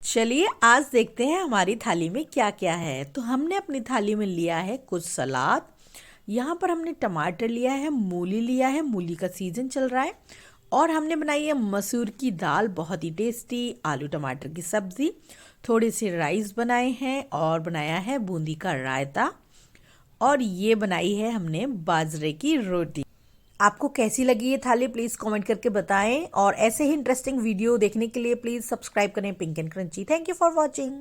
चलिए आज देखते हैं हमारी थाली में क्या क्या है। तो हमने अपनी थाली में लिया है कुछ सलाद। यहाँ पर हमने टमाटर लिया है, मूली लिया है, मूली का सीजन चल रहा है। और हमने बनाई है मसूर की दाल, बहुत ही टेस्टी। आलू टमाटर की सब्जी, थोड़े से राइस बनाए हैं और बनाया है बूंदी का रायता। और ये बनाई है हमने बाजरे की रोटी। आपको कैसी लगी ये थाली प्लीज़ कमेंट करके बताएं। और ऐसे ही इंटरेस्टिंग वीडियो देखने के लिए प्लीज़ सब्सक्राइब करें pink and crunchy. Thank you for watching.